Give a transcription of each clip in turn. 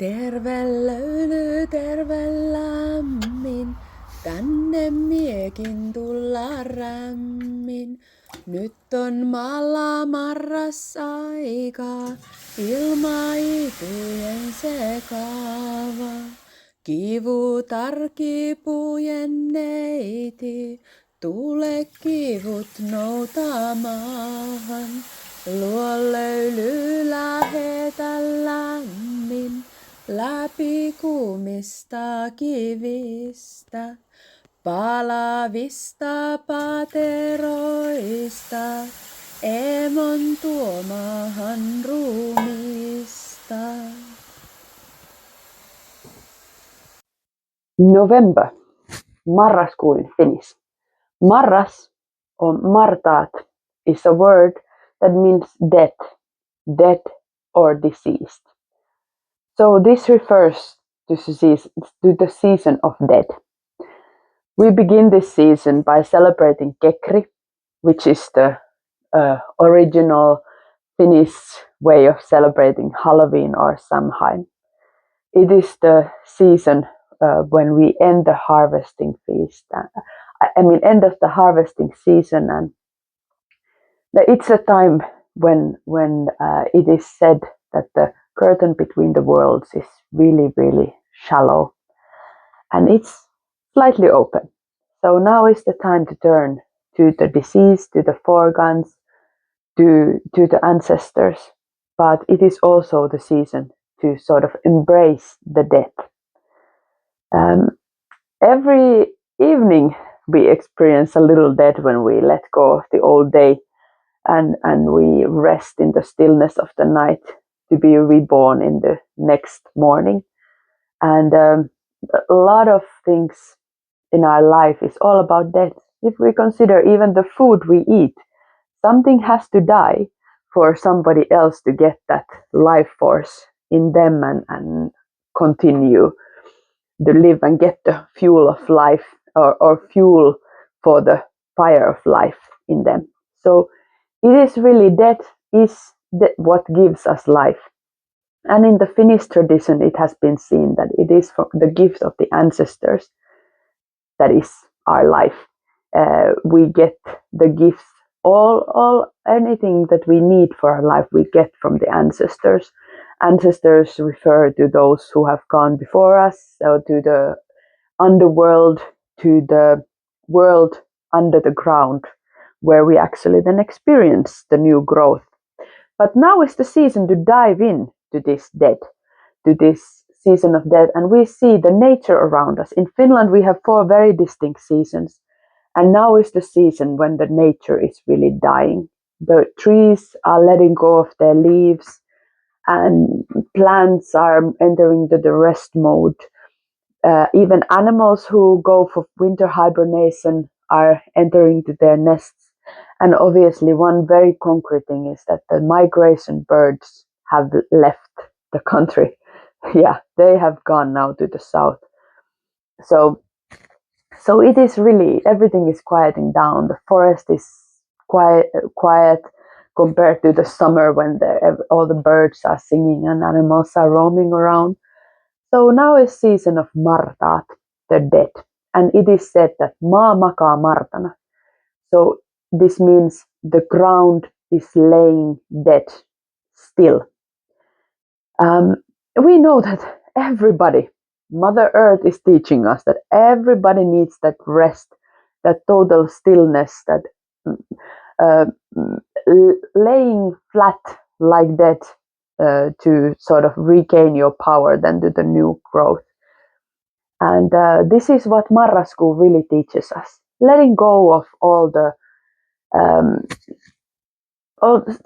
Terve löyly, terve lämmin, tänne miekin tulla rämmin. Nyt on maalla marras aika, ilmaipujen sekava. Kivutar kipujen neiti, tule kivut noutamaan. Luo löyly lähetä lämmin, läpi kuumista kivistä, palavista pateroista, emon tuomahan ruumista. November, marraskuu in Finnish. Marras or martaat is a word that means death, dead or deceased. So this refers to the season of death. We begin this season by celebrating Kekri, which is the original Finnish way of celebrating Halloween or Samhain. It is the season when we end the harvesting feast. End of the harvesting season, and it's a time when it is said that the curtain between the worlds is really, really shallow, and it's slightly open. So now is the time to turn to the deceased, to the foregons, to the ancestors, but it is also the season to sort of embrace the death. Every evening we experience a little death when we let go of the old day and we rest in the stillness of the night to be reborn in the next morning. And a lot of things in our life is all about death. If we consider even the food we eat, something has to die for somebody else to get that life force in them and continue to live and get the fuel of life or fuel for the fire of life in them. So it is really death is what gives us life. And in the Finnish tradition, it has been seen that it is from the gift of the ancestors that is our life. We get the gifts, all anything that we need for our life, we get from the ancestors. Ancestors refer to those who have gone before us, or to the underworld, to the world under the ground, where we actually then experience the new growth. But now is the season to dive in to this death, to this season of death, and we see the nature around us. In Finland, we have 4 very distinct seasons, and now is the season when the nature is really dying. The trees are letting go of their leaves, and plants are entering the rest mode. Even animals who go for winter hibernation are entering to their nests. And obviously, one very concrete thing is that the migration birds have left the country. Yeah, they have gone now to the south. So it is really, everything is quieting down. The forest is quiet compared to the summer when all the birds are singing and animals are roaming around. So now is season of martaat, the dead. And it is said that maa makaa martana. So this means the ground is laying dead still. We know that everybody, Mother Earth is teaching us that everybody needs that rest, that total stillness, that laying flat like that to sort of regain your power then to the new growth. And this is what Marraskuu really teaches us. Letting go of all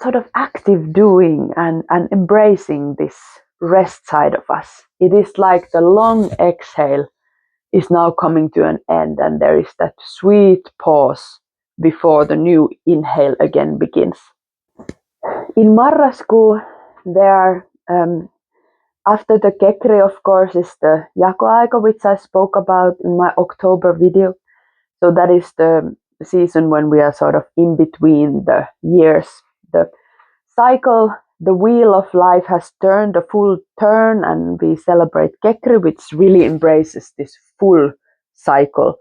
sort of active doing and embracing this rest side of us. It is like the long exhale is now coming to an end, and there is that sweet pause before the new inhale again begins. In Marraskuu, there are after the Kekri, of course, is the Jakoaika, which I spoke about in my October video. So that is the season when we are sort of in between the years. The cycle the wheel of life has turned a full turn, and we celebrate Kekri, which really embraces this full cycle.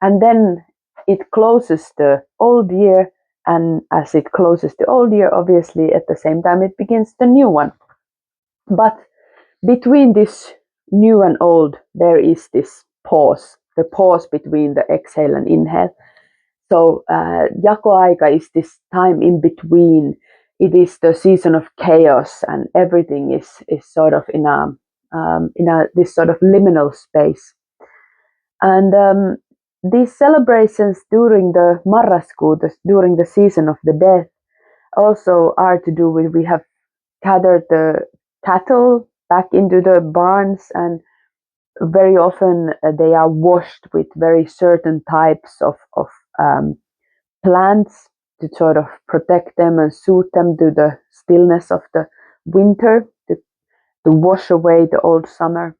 And then it closes the old year, and as it closes the old year, obviously at the same time it begins the new one. But between this new and old, there is this pause, the pause between the exhale and inhale. So Jakoaika is this time in between. It is the season of chaos, and everything is sort of in a this sort of liminal space. And these celebrations during the marrasku, during the season of the death, also are to do with, we have gathered the cattle back into the barns, and very often they are washed with very certain types of plants to sort of protect them and suit them to the stillness of the winter, to wash away the old summer.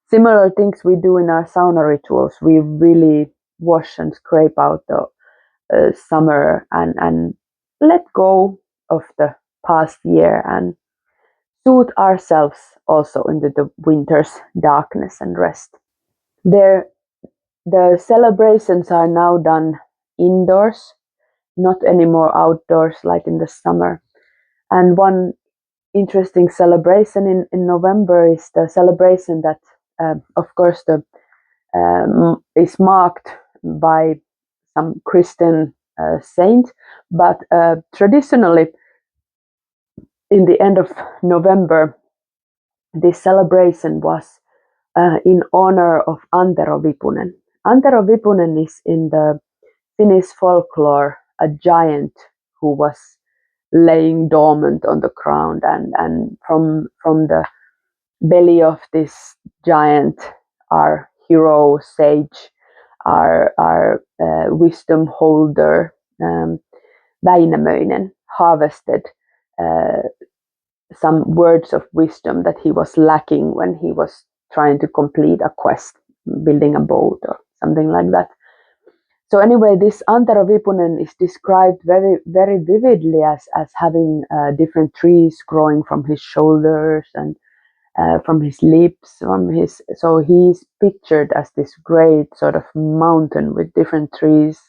Similar things we do in our sauna rituals. We really wash and scrape out the summer, and let go of the past year and soothe ourselves also into the winter's darkness and rest. The celebrations are now done indoors, not anymore outdoors like in the summer. And one interesting celebration in November is the celebration that, of course, is marked by some Christian saint, but traditionally, in the end of November, this celebration was in honor of Antero Vipunen. Antero Vipunen is in the Finnish folklore a giant who was laying dormant on the ground, and from the belly of this giant, our hero sage, our wisdom holder, Väinämöinen, harvested some words of wisdom that he was lacking when he was trying to complete a quest, building a boat or something like that. So anyway, this Antero Vipunen is described very, very vividly as having different trees growing from his shoulders and from his lips, so he's pictured as this great sort of mountain with different trees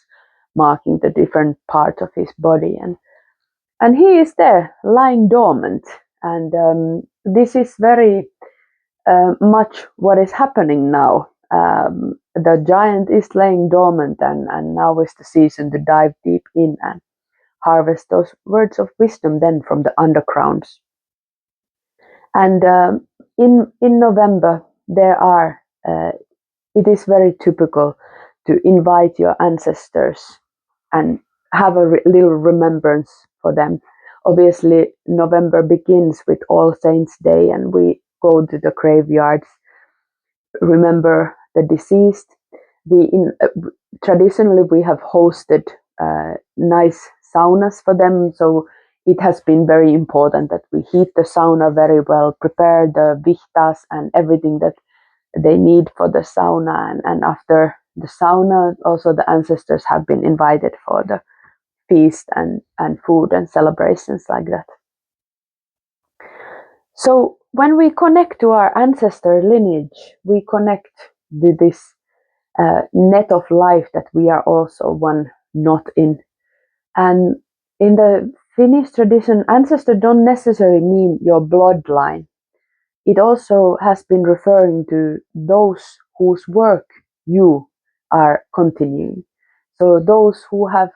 marking the different parts of his body, and he is there lying dormant, and this is very much what is happening now. The giant is laying dormant, and now is the season to dive deep in and harvest those words of wisdom then from the undergrounds. And in November, it is very typical to invite your ancestors and have a little remembrance for them. Obviously, November begins with All Saints' Day, and we go to the graveyards, remember the deceased. Traditionally we have hosted nice saunas for them, so it has been very important that we heat the sauna very well, prepare the vihtas and everything that they need for the sauna, and after the sauna also the ancestors have been invited for the feast and food and celebrations like that. So when we connect to our ancestor lineage, we connect to this net of life that we are also one knot in. And in the Finnish tradition, ancestor don't necessarily mean your bloodline. It also has been referring to those whose work you are continuing. So those who have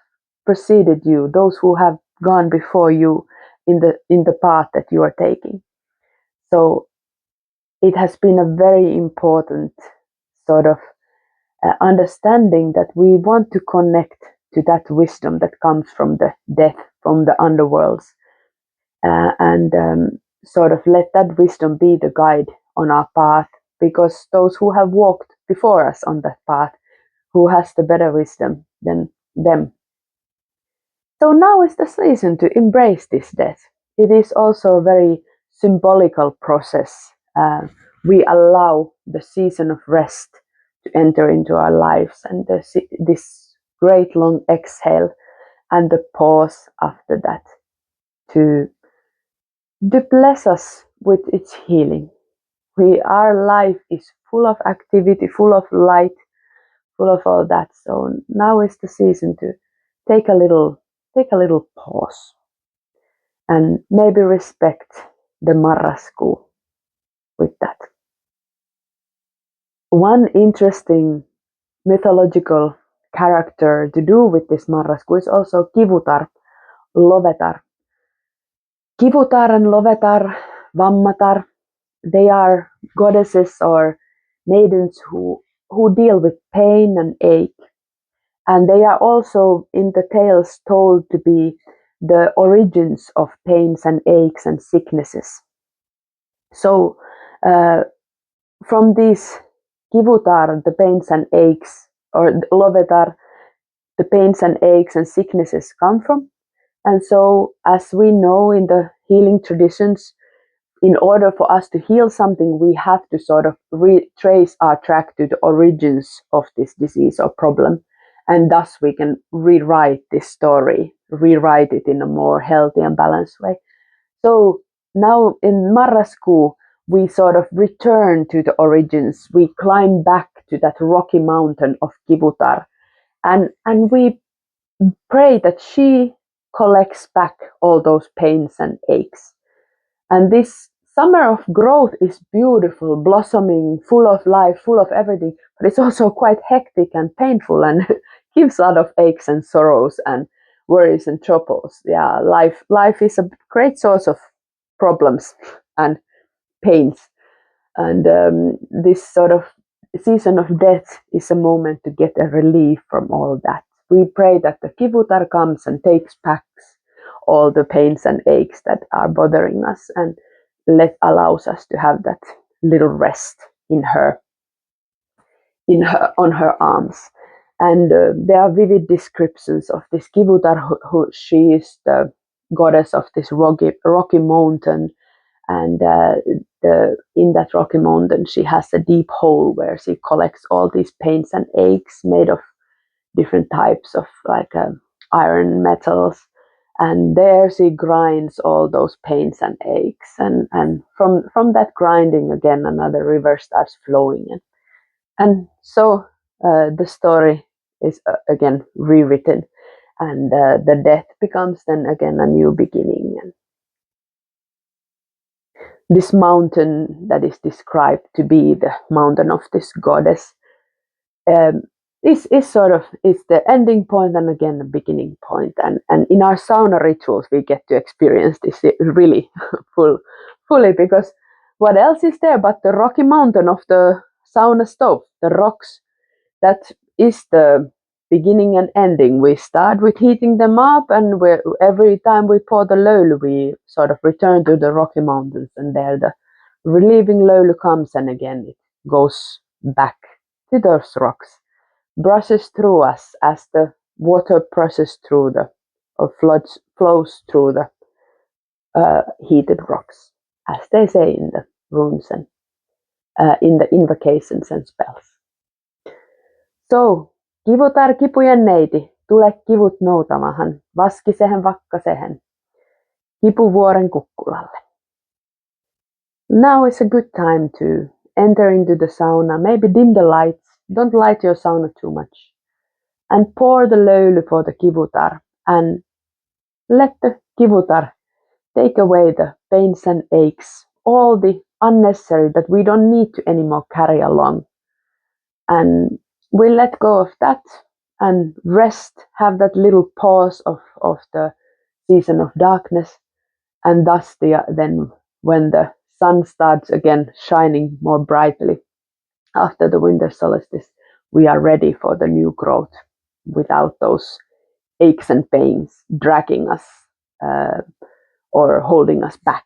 preceded you, those who have gone before you in the path that you are taking. So it has been a very important sort of understanding that we want to connect to that wisdom that comes from the death, from the underworlds, and sort of let that wisdom be the guide on our path, because those who have walked before us on that path, who has the better wisdom than them. So now is the season to embrace this death. It is also a very symbolical process. We allow the season of rest to enter into our lives, and this great long exhale and the pause after that to to bless us with its healing. Our life is full of activity, full of light, full of all that. So now is the season to take a little pause and maybe respect the marrasku with that. One interesting mythological character to do with this marrasku is also Kivutar, Lovetar. Kivutar and Lovetar, Vammatar, they are goddesses or maidens who deal with pain and ache. And they are also in the tales told to be the origins of pains and aches and sicknesses. So from these Kivutar, the pains and aches, or Lovetar, the pains and aches and sicknesses come from. And so, as we know in the healing traditions, in order for us to heal something, we have to sort of retrace our track to the origins of this disease or problem. And thus we can rewrite this story, rewrite it in a more healthy and balanced way. So now in Marrasku, we sort of return to the origins. We climb back to that rocky mountain of Kivutar, and we pray that she collects back all those pains and aches. And this summer of growth is beautiful, blossoming, full of life, full of everything, but it's also quite hectic and painful and gives a lot of aches and sorrows and worries and troubles. Yeah, life is a great source of problems and pains. And this sort of season of death is a moment to get a relief from all that. We pray that the Kivutar comes and takes back all the pains and aches that are bothering us and allows us to have that little rest in her on her arms. And there are vivid descriptions of this Kivutar, who she is the goddess of this rocky mountain, and in that rocky mountain she has a deep hole where she collects all these pains and aches made of different types of iron metals, and there she grinds all those pains and aches, and from that grinding again another river starts flowing, and so the story is again rewritten, and the death becomes then again a new beginning. And this mountain that is described to be the mountain of this goddess um, is sort of is the ending point and again the beginning point. And in our sauna rituals we get to experience this really fully, because what else is there but the rocky mountain of the sauna stove, the rocks, that is the beginning and ending. We start with heating them up, and every time we pour the löyly, we sort of return to the Rocky Mountains, and there the relieving löyly comes, and again it goes back to those rocks, brushes through us as the water presses through or flows through the heated rocks, as they say in the runes and in the invocations and spells. So, Kivutar, kipujen neiti, tule kivut noutamahan, vaskisehen vakkasehen, kipuvuoren kukkulalle. Now is a good time to enter into the sauna, maybe dim the lights, don't light your sauna too much, and pour the löyly for the Kivutar, and let the Kivutar take away the pains and aches, all the unnecessary that we don't need to anymore carry along. And we let go of that and rest, have that little pause of the season of darkness, and thus then when the sun starts again shining more brightly after the winter solstice, we are ready for the new growth without those aches and pains dragging us or holding us back.